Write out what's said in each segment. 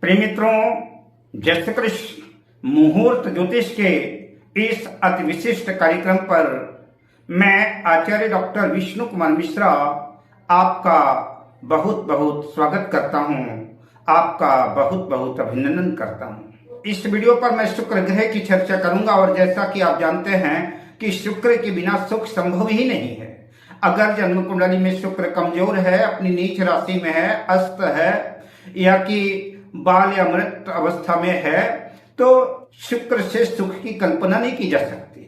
प्रिय मित्रों, जय श्री कृष्ण। मुहूर्त ज्योतिष के इस अति विशिष्ट कार्यक्रम पर मैं आचार्य डॉक्टर विष्णु कुमार मिश्रा आपका बहुत बहुत स्वागत करता हूं, आपका बहुत बहुत अभिनंदन करता हूं। इस वीडियो पर मैं शुक्र ग्रह की चर्चा करूंगा और जैसा कि आप जानते हैं कि शुक्र के बिना सुख संभव ही नहीं है। अगर जन्म कुंडली में शुक्र कमजोर है, अपनी नीच राशि में है, अस्त है या कि बाल या मृत अवस्था में है, तो शुक्र से सुख की कल्पना नहीं की जा सकती।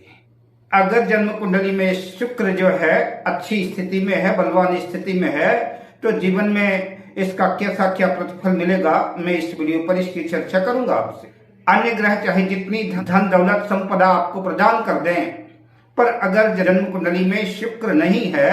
अगर जन्म कुंडली में शुक्र जो है अच्छी स्थिति में है, बलवान स्थिति में है, तो जीवन में इसका क्या प्रतिफल मिलेगा, मैं इस वीडियो पर इसकी चर्चा करूंगा आपसे। अन्य ग्रह चाहे जितनी धन दौलत संपदा आपको प्रदान कर दें, पर अगर जन्म कुंडली में शुक्र नहीं है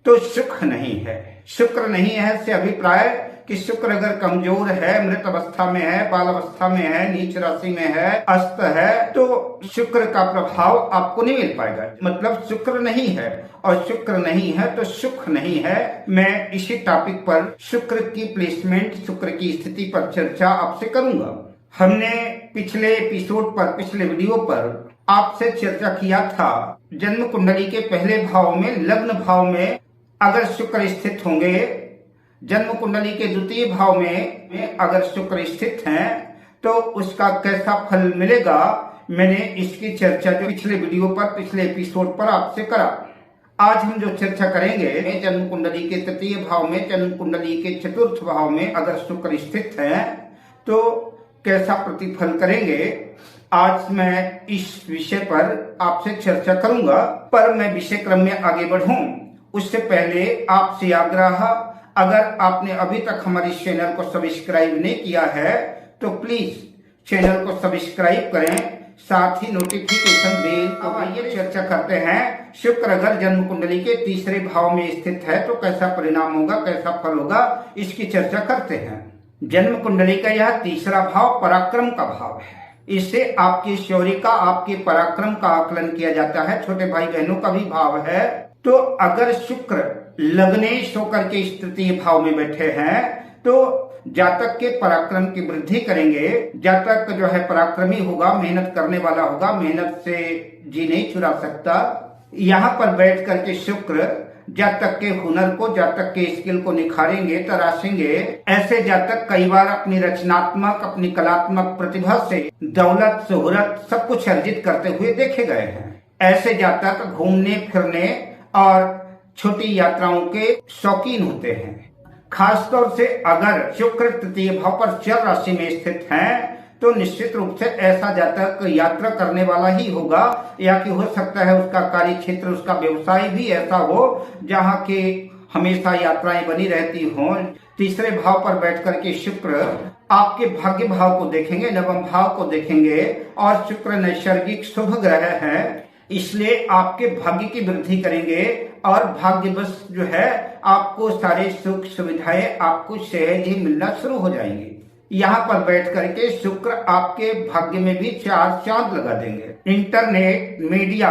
तो सुख नहीं है। शुक्र नहीं है से अभिप्राय कि शुक्र अगर कमजोर है, मृत अवस्था में है, बाल अवस्था में है, नीच राशि में है, अस्त है, तो शुक्र का प्रभाव आपको नहीं मिल पाएगा। मतलब शुक्र नहीं है, और शुक्र नहीं है तो सुख नहीं है। मैं इसी टॉपिक पर शुक्र की प्लेसमेंट, शुक्र की स्थिति पर चर्चा आपसे करूंगा। हमने पिछले एपिसोड पर, पिछले वीडियो पर आपसे चर्चा किया था जन्म कुंडली के पहले भाव में, लग्न भाव में अगर शुक्र स्थित होंगे, जन्म कुंडली के द्वितीय भाव में अगर शुक्र स्थित हैं, तो उसका कैसा फल मिलेगा। मैंने इसकी चर्चा जो पिछले वीडियो पर, पिछले एपिसोड पर आपसे करा। आज हम जो चर्चा करेंगे, जन्म कुंडली के तृतीय भाव में, जन्म कुंडली के चतुर्थ भाव में अगर शुक्र स्थित है तो कैसा प्रतिफल करेंगे। आज मैं इस विषय पर आपसे चर्चा करूंगा, पर मैं विषय क्रम में आगे बढ़ूं उससे पहले आपसे आग्रह, अगर आपने अभी तक हमारे चैनल को सब्सक्राइब नहीं किया है तो प्लीज चैनल को सब्सक्राइब करें, साथ ही नोटिफिकेशन बेल। अब आइए चर्चा करते हैं, शुक्र अगर जन्म कुंडली के तीसरे भाव में स्थित है तो कैसा परिणाम होगा, कैसा फल होगा, इसकी चर्चा करते हैं। जन्म कुंडली का यह तीसरा भाव पराक्रम का भाव है। इससे आपकी शौर्य का, आपके पराक्रम का आकलन किया जाता है। छोटे भाई बहनों का भी भाव है। तो अगर शुक्र लग्नेश होकर के तृतीय भाव में बैठे हैं तो जातक के पराक्रम की वृद्धि करेंगे। जातक जो है पराक्रमी होगा, मेहनत करने वाला होगा, मेहनत से जी नहीं चुरा सकता। यहाँ पर बैठ करके शुक्र जातक के हुनर को, जातक के स्किल को निखारेंगे, तराशेंगे। ऐसे जातक कई बार अपनी रचनात्मक, अपनी कलात्मक प्रतिभा से दौलत, शोहरत सब कुछ अर्जित करते हुए देखे गए हैं। ऐसे जातक घूमने फिरने और छोटी यात्राओं के शौकीन होते हैं। खासतौर से अगर शुक्र तृतीय भाव पर चर राशि में स्थित हैं, तो निश्चित रूप से ऐसा जातक यात्रा करने वाला ही होगा, या कि हो सकता है उसका कार्य क्षेत्र, उसका व्यवसाय भी ऐसा हो जहाँ के हमेशा यात्राएं बनी रहती हों। तीसरे भाव पर बैठ करके शुक्र आपके भाग्य भाव को देखेंगे, नवम भाव को देखेंगे, और शुक्र नैसर्गिक शुभ ग्रह है, इसलिए आपके भाग्य की वृद्धि करेंगे और भाग्यवश जो है आपको सारे सुख सुविधाएं आपको सहज ही मिलना शुरू हो जाएंगी। यहाँ पर बैठ करके शुक्र आपके भाग्य में भी चार चांद लगा देंगे। इंटरनेट, मीडिया,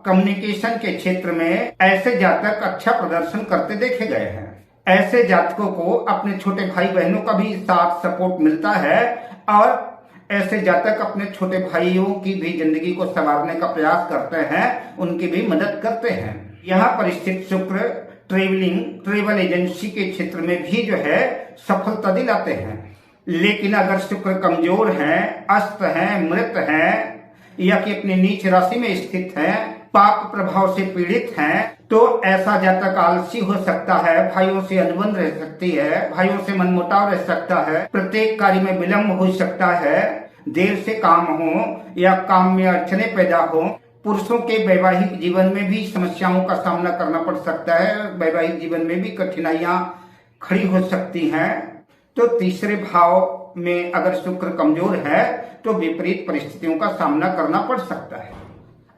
कम्युनिकेशन के क्षेत्र में ऐसे जातक अच्छा प्रदर्शन करते देखे गए हैं। ऐसे जातकों को अपने छोटे भाई बहनों का भी साथ सपोर्ट मिलता है, और ऐसे जातक अपने छोटे भाइयों की भी जिंदगी को संवारने का प्रयास करते हैं, उनकी भी मदद करते हैं। यहाँ पर स्थित शुक्र ट्रेवल एजेंसी के क्षेत्र में भी जो है सफलता दिलाते हैं। लेकिन अगर शुक्र कमजोर हैं, अस्त हैं, मृत हैं, या कि अपनी नीच राशि में स्थित हैं, पाप प्रभाव से पीड़ित हैं, तो ऐसा जातक आलसी हो सकता है, भाइयों से अनबन रह सकती है, भाइयों से मनमुटाव रह सकता है, प्रत्येक कार्य में विलंब हो सकता है, देर से काम हो या काम में अड़चने पैदा हो। पुरुषों के वैवाहिक जीवन में भी समस्याओं का सामना करना पड़ सकता है, वैवाहिक जीवन में भी कठिनाइयां खड़ी हो सकती हैं। तो तीसरे भाव में अगर शुक्र कमजोर है तो विपरीत परिस्थितियों का सामना करना पड़ सकता है।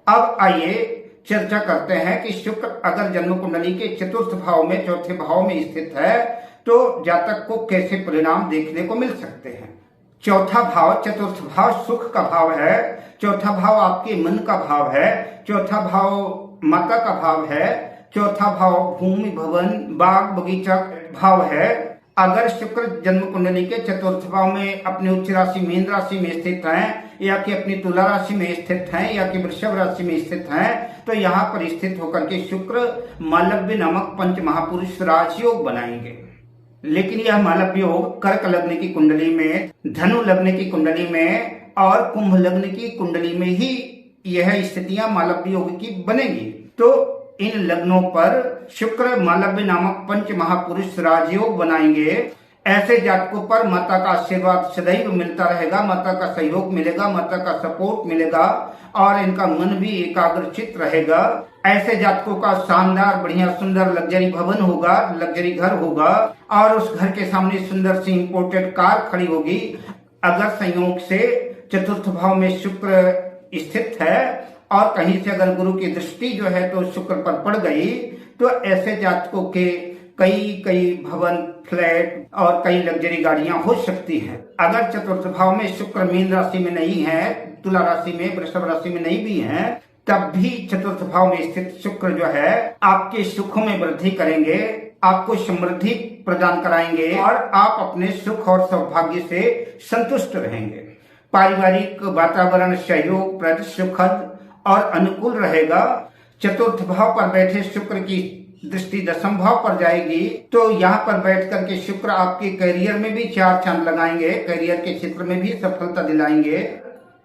अब आइए चर्चा करते हैं कि शुक्र अगर जन्म कुंडली के चतुर्थ भाव में, चौथे भाव में स्थित है, तो जातक को कैसे परिणाम देखने को मिल सकते हैं। चौथा भाव, चतुर्थ भाव सुख का भाव है। चौथा भाव आपके मन का भाव है। चौथा भाव माता का भाव है। चौथा भाव भूमि, भवन, बाग बगीचा भाव है। अगर शुक्र जन्म कुंडली के चतुर्थ भाव में अपनी उच्च राशि मीन राशि में स्थित हैं, या कि अपनी तुला राशि में स्थित हैं, या कि वृषभ राशि में स्थित हैं, तो यहाँ पर स्थित होकर के शुक्र मालव्य नामक पंच महापुरुष राजयोग बनाएंगे। लेकिन यह मालव्य योग कर्क लग्न की कुंडली में, धनु लग्न की कुंडली में और कुंभ लग्न की कुंडली में ही यह स्थितियां मालव्य योग की बनेगी। तो इन लग्नों पर शुक्र मालव्य नामक पंच महापुरुष राजयोग बनाएंगे। ऐसे जातकों पर माता का आशीर्वाद सदैव मिलता रहेगा, माता का सहयोग मिलेगा, माता का सपोर्ट मिलेगा और इनका मन भी एकाग्रचित रहेगा। ऐसे जातकों का शानदार बढ़िया सुंदर लग्जरी भवन होगा, लग्जरी घर होगा और उस घर के सामने सुंदर सी इंपोर्टेड कार खड़ी होगी। अगर संयोग से चतुर्थ भाव में शुक्र स्थित है और कहीं से अगर गुरु की दृष्टि जो है तो शुक्र पर पड़ गई, तो ऐसे जातकों के कई भवन, फ्लैट और कई लग्जरी गाड़ियां हो सकती हैं। अगर चतुर्थ भाव में शुक्र मीन राशि में नहीं है, तुला राशि में, वृषभ राशि में नहीं भी है, तब भी चतुर्थ भाव में स्थित शुक्र जो है आपके सुखों में वृद्धि करेंगे, आपको समृद्धि प्रदान कराएंगे और आप अपने सुख और सौभाग्य से संतुष्ट रहेंगे। पारिवारिक वातावरण सहयोगप्रद, सुखद और अनुकूल रहेगा। चतुर्थ भाव पर बैठे शुक्र की दृष्टि दशम भाव पर जाएगी, तो यहाँ पर बैठ करके शुक्र आपके करियर में भी चार चांद लगाएंगे, करियर के क्षेत्र में भी सफलता दिलाएंगे।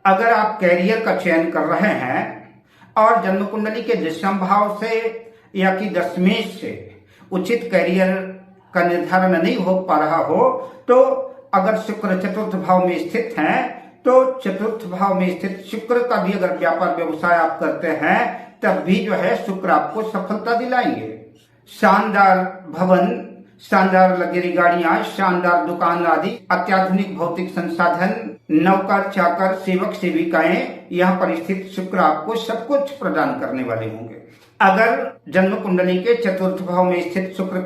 अगर आप करियर का चयन कर रहे हैं और जन्म कुंडली के दशम भाव से या कि दशमेश से उचित करियर का निर्धारण नहीं हो पा रहा हो, तो अगर शुक्र चतुर्थ भाव में स्थित है, तो चतुर्थ भाव में स्थित शुक्र का भी अगर व्यापार व्यवसाय आप करते हैं, तब भी जो है शुक्र आपको सफलता दिलाएंगे। शानदार भवन, शानदार लग्जरी गाड़ियां, शानदार दुकान आदि, अत्याधुनिक भौतिक संसाधन, नौकर चाकर, सेवक सेविकाएं, यहाँ पर स्थित शुक्र आपको सब कुछ प्रदान करने वाले होंगे। अगर जन्म कुंडली के चतुर्थ भाव में स्थित शुक्र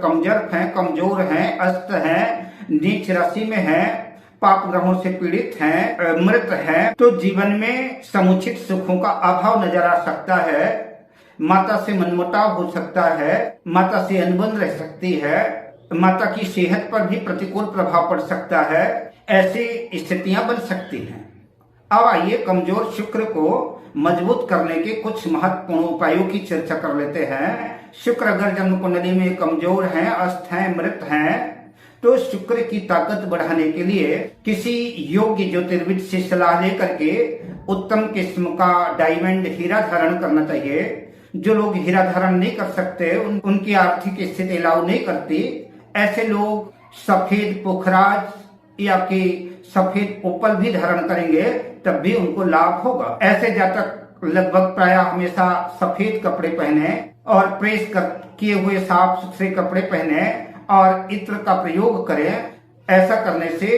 कमजोर हैं, अस्त हैं, नीच राशि में है, पाप ग्रहों से पीड़ित हैं, मृत हैं, तो जीवन में समुचित सुखों का अभाव नजर आ सकता है। माता से मनमुटाव हो सकता है, माता से अनबन रह सकती है, माता की सेहत पर भी प्रतिकूल प्रभाव पड़ सकता है। ऐसी स्थितियां बन सकती हैं। अब आइए कमजोर शुक्र को मजबूत करने के कुछ महत्वपूर्ण उपायों की चर्चा कर लेते हैं। शुक्र अगर जन्म कुंडली में कमजोर हैं, अस्त हैं, मृत हैं, तो शुक्र की ताकत बढ़ाने के लिए किसी योग्य ज्योतिर्विद से सलाह लेकर के उत्तम किस्म का डायमंड हीरा धारण करना चाहिए। जो लोग हीरा धारण नहीं कर सकते, उनकी आर्थिक स्थिति अलाउ नहीं करती, ऐसे लोग सफेद पुखराज या कि सफेद ओपल भी धारण करेंगे, तब भी उनको लाभ होगा। ऐसे जातक लगभग प्राय हमेशा सफेद कपड़े पहने और प्रेस किए हुए साफ सुथरे कपड़े पहने और इत्र का प्रयोग करें। ऐसा करने से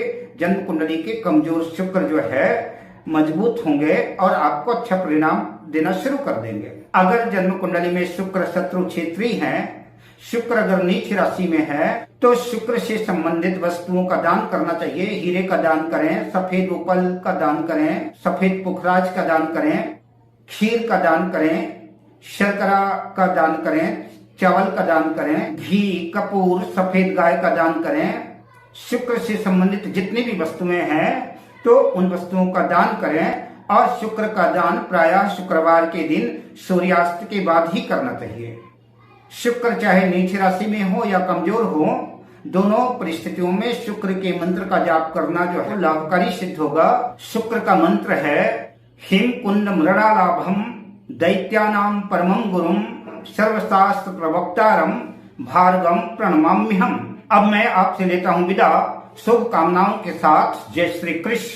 जन्म कुंडली के कमजोर शुक्र जो है मजबूत होंगे और आपको अच्छा परिणाम देना शुरू कर देंगे। अगर जन्म कुंडली में शुक्र शत्रु क्षेत्री हैं, शुक्र अगर नीच राशि में है, तो शुक्र से संबंधित वस्तुओं का दान करना चाहिए। हीरे का दान करें, सफेद उपल का दान करें, सफेद पुखराज का दान करें, खीर का दान करें, शर्करा का दान करें, चावल का दान करें, घी, कपूर, सफेद गाय का दान करें। शुक्र से संबंधित जितनी भी वस्तुएं हैं, तो उन वस्तुओं का दान करें और शुक्र का दान प्रायः शुक्रवार के दिन सूर्यास्त के बाद ही करना चाहिए। शुक्र चाहे नीच राशि में हो या कमजोर हो, दोनों परिस्थितियों में शुक्र के मंत्र का जाप करना जो है लाभकारी सिद्ध होगा। शुक्र का मंत्र है हिम कुंड मृणालाभम दैत्यानाम परमं गुरुम सर्वशास्त्र प्रवक्तारम भार्गम प्रणमाम्यहम्। अब मैं आपसे लेता हूँ विदा शुभकामनाओं के साथ। जय श्री कृष्ण।